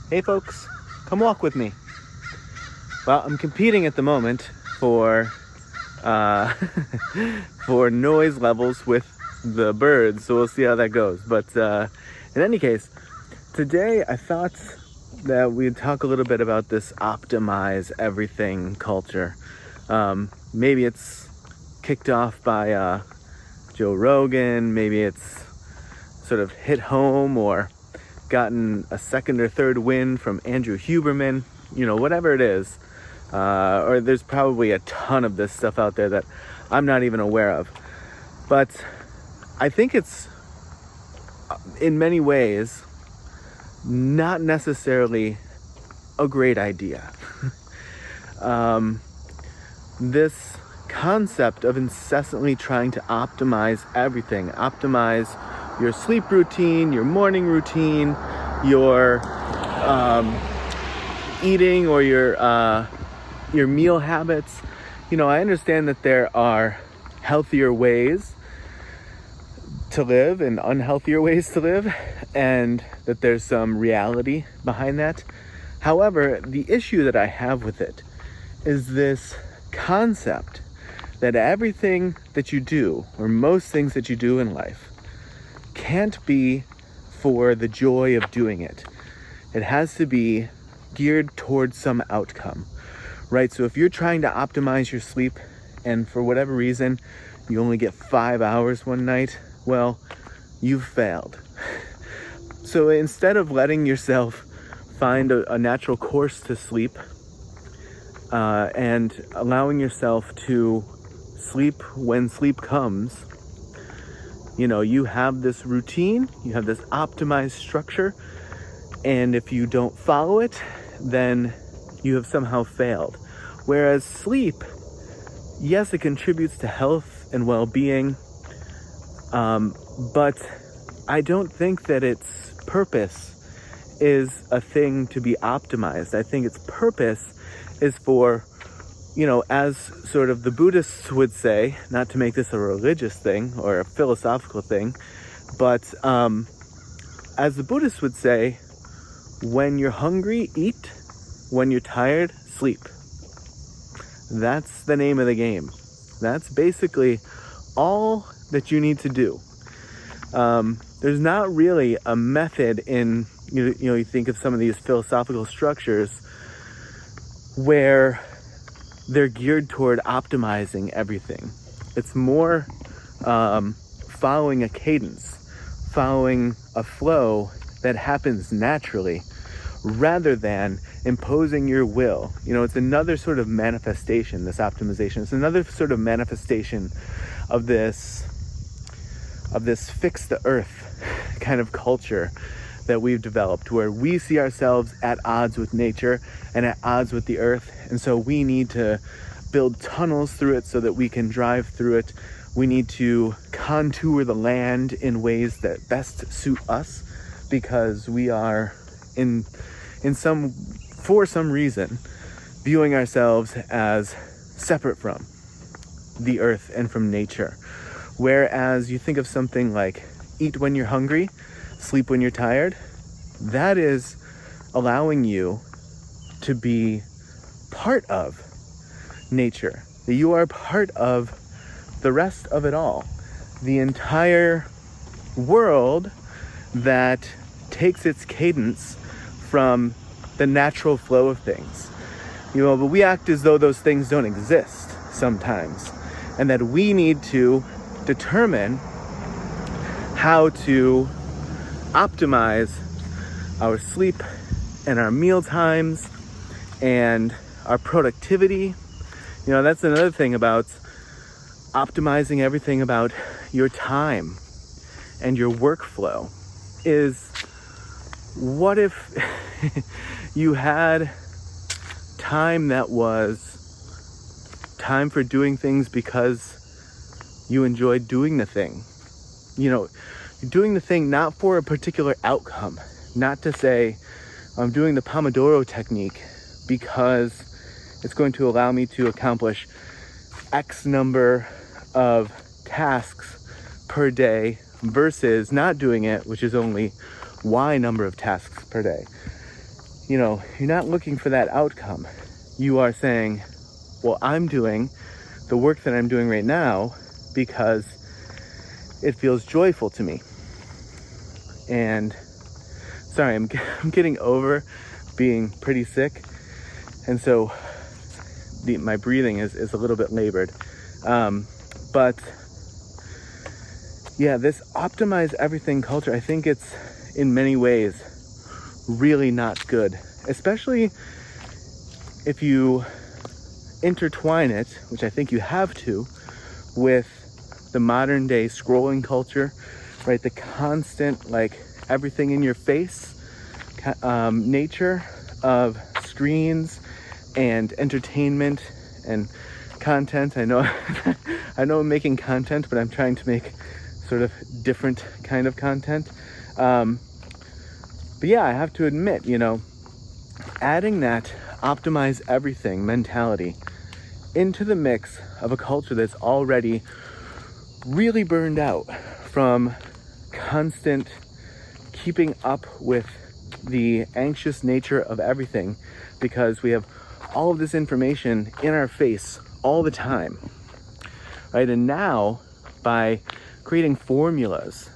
Hey folks, come walk with me. Well, I'm competing at the moment for for noise levels with the birds, so we'll see how that goes. But in any case, today I thought that we'd talk a little bit about this optimize everything culture. Maybe it's kicked off by Joe Rogan, maybe it's sort of hit home or gotten a second or third win from Andrew Huberman, whatever it is. Or there's probably a ton of this stuff out there that I'm not even aware of. But I think it's, in many ways, not necessarily a great idea. This concept of incessantly trying to optimize everything, optimize your sleep routine, your morning routine, your eating or your meal habits. I understand that there are healthier ways to live and unhealthier ways to live, and that there's some reality behind that. However, the issue that I have with it is this concept that everything that you do, or most things that you do in life, can't be for the joy of doing it. It has to be geared towards some outcome, right? So if you're trying to optimize your sleep and for whatever reason you only get 5 hours one night, well, you've failed. So instead of letting yourself find a natural course to sleep and allowing yourself to sleep when sleep comes, you have this routine, you have this optimized structure, and if you don't follow it, then you have somehow failed. Whereas sleep, yes, it contributes to health and well-being, but I don't think that its purpose is a thing to be optimized. I think its purpose is for, as sort of the Buddhists would say, not to make this a religious thing or a philosophical thing, but as the Buddhists would say, when you're hungry, eat. When you're tired, sleep. That's the name of the game. That's basically all that you need to do. There's not really a method in, you think of some of these philosophical structures where they're geared toward optimizing everything. It's more following a cadence, following a flow that happens naturally, rather than imposing your will. It's another sort of manifestation, this optimization. It's another sort of manifestation of this fix the earth kind of culture that we've developed, where we see ourselves at odds with nature and at odds with the earth, and so we need to build tunnels through it so that we can drive through it. We need to contour the land in ways that best suit us, because we are for some reason viewing ourselves as separate from the earth and from nature. Whereas you think of something like eat when you're hungry, sleep when you're tired, that is allowing you to be part of nature, that you are part of the rest of it all, the entire world that takes its cadence from the natural flow of things. But we act as though those things don't exist sometimes, and that we need to determine how to optimize our sleep and our meal times and our productivity. That's another thing about optimizing everything about your time and your workflow is, what if you had time that was time for doing things because you enjoyed doing the thing? You're doing the thing not for a particular outcome, not to say I'm doing the Pomodoro technique because it's going to allow me to accomplish X number of tasks per day, versus not doing it, which is only Y number of tasks per day. you're not looking for that outcome. You are saying, well, I'm doing the work that I'm doing right now because it feels joyful to me. And sorry, I'm getting over being pretty sick, and so my breathing is a little bit labored. But yeah, this optimize everything culture, I think it's in many ways really not good, especially if you intertwine it, which I think you have to, with the modern day scrolling culture, right? The constant, like, everything in your face nature of screens and entertainment and content. I know I'm making content, but I'm trying to make sort of different kind of content. But yeah, I have to admit, adding that optimize everything mentality into the mix of a culture that's already really burned out from constant keeping up with the anxious nature of everything, because we have all of this information in our face all the time, right? And now, by creating formulas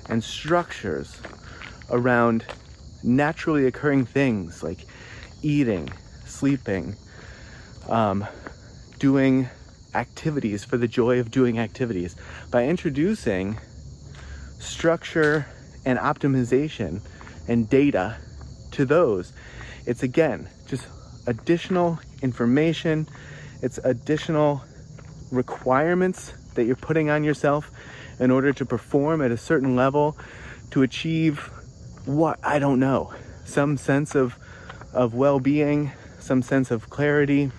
and structures around naturally occurring things like eating, sleeping, doing activities for the joy of doing activities, by introducing structure and optimization and data to those, it's again just additional information, it's additional requirements that you're putting on yourself in order to perform at a certain level, to achieve what, I don't know, some sense of well-being, some sense of clarity.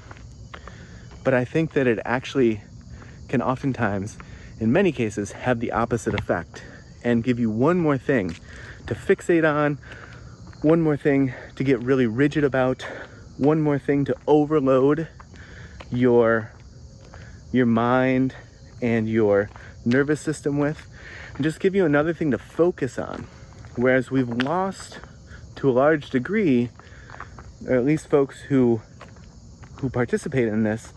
But I think that it actually can oftentimes, in many cases, have the opposite effect and give you one more thing to fixate on, one more thing to get really rigid about, one more thing to overload your mind and your nervous system with, and just give you another thing to focus on. Whereas we've lost, to a large degree, or at least folks who participate in this,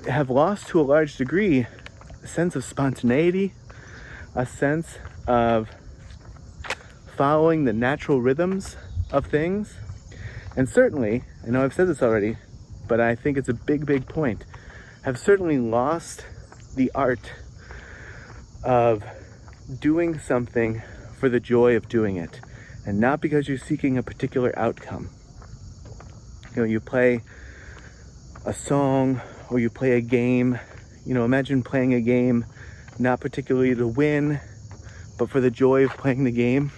have lost to a large degree a sense of spontaneity, a sense of following the natural rhythms of things. And certainly, I know I've said this already, but I think it's a big point, have certainly lost the art of doing something for the joy of doing it, and not because you're seeking a particular outcome. You play a song or you play a game. Imagine playing a game not particularly to win, but for the joy of playing the game.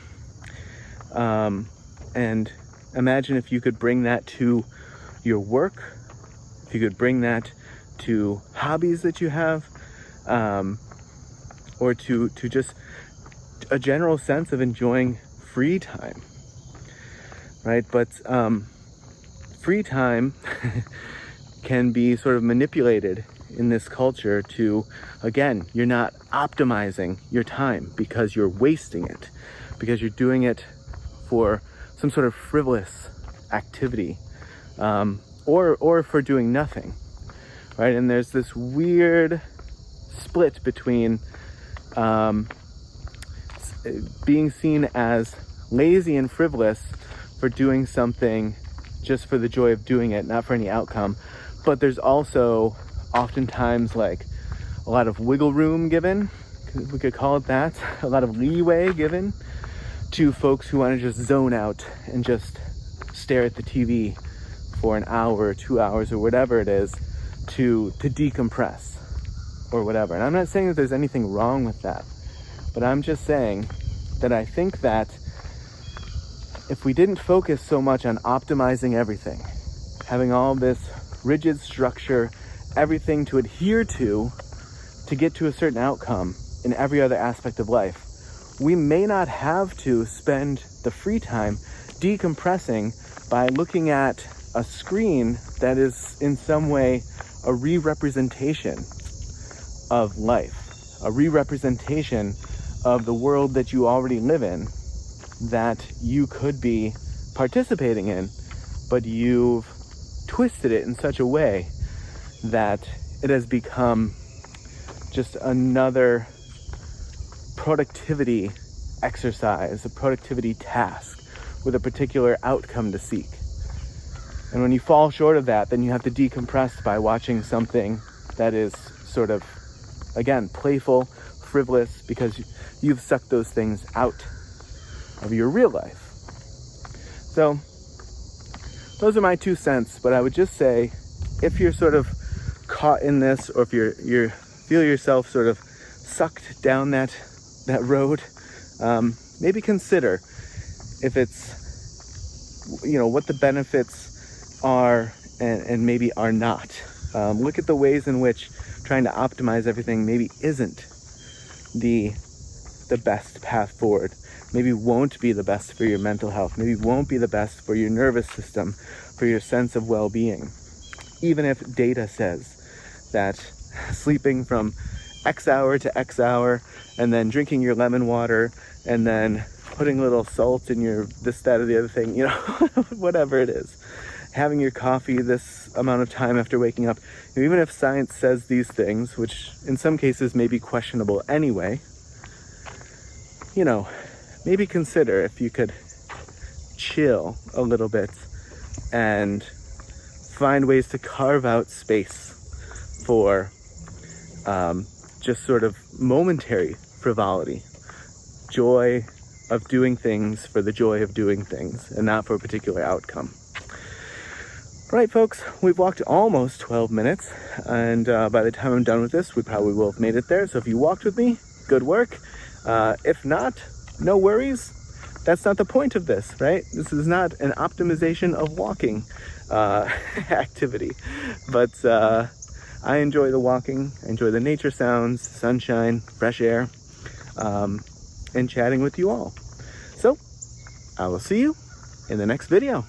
And imagine if you could bring that to your work, if you could bring that to hobbies that you have, or to just a general sense of enjoying free time, right? But free time can be sort of manipulated in this culture to, again, you're not optimizing your time because you're wasting it, because you're doing it for some sort of frivolous activity, or for doing nothing, right? And there's this weird split between being seen as lazy and frivolous for doing something just for the joy of doing it, not for any outcome. But there's also oftentimes like a lot of wiggle room given, we could call it that, a lot of leeway given to folks who want to just zone out and just stare at the TV for an hour or 2 hours or whatever it is to decompress or whatever. And I'm not saying that there's anything wrong with that, but I'm just saying that I think that if we didn't focus so much on optimizing everything, having all this rigid structure, everything to adhere to get to a certain outcome in every other aspect of life, we may not have to spend the free time decompressing by looking at a screen that is in some way a re-representation of life, a re-representation of the world that you already live in, that you could be participating in, but you've twisted it in such a way that it has become just another productivity exercise, a productivity task with a particular outcome to seek. And when you fall short of that, then you have to decompress by watching something that is sort of, again, playful, frivolous, because you've sucked those things out of your real life. So those are my 2 cents, but I would just say, if you're sort of caught in this, or if you feel yourself sort of sucked down that road, maybe consider if it's, what the benefits are and maybe are not. Look at the ways in which trying to optimize everything maybe isn't the best path forward. Maybe won't be the best for your mental health. Maybe won't be the best for your nervous system, for your sense of well-being. Even if data says that sleeping from X hour to X hour, and then drinking your lemon water, and then putting a little salt in your this, that, or the other thing, whatever it is. Having your coffee this amount of time after waking up. Even if science says these things, which in some cases may be questionable anyway, maybe consider if you could chill a little bit and find ways to carve out space for just sort of momentary frivolity, joy of doing things for the joy of doing things and not for a particular outcome. All right, folks, we've walked almost 12 minutes, and by the time I'm done with this, we probably will have made it there. So if you walked with me, good work. If not, no worries. That's not the point of this, right? This is not an optimization of walking activity, but I enjoy the walking. I enjoy the nature sounds, sunshine, fresh air, and chatting with you all. So I will see you in the next video.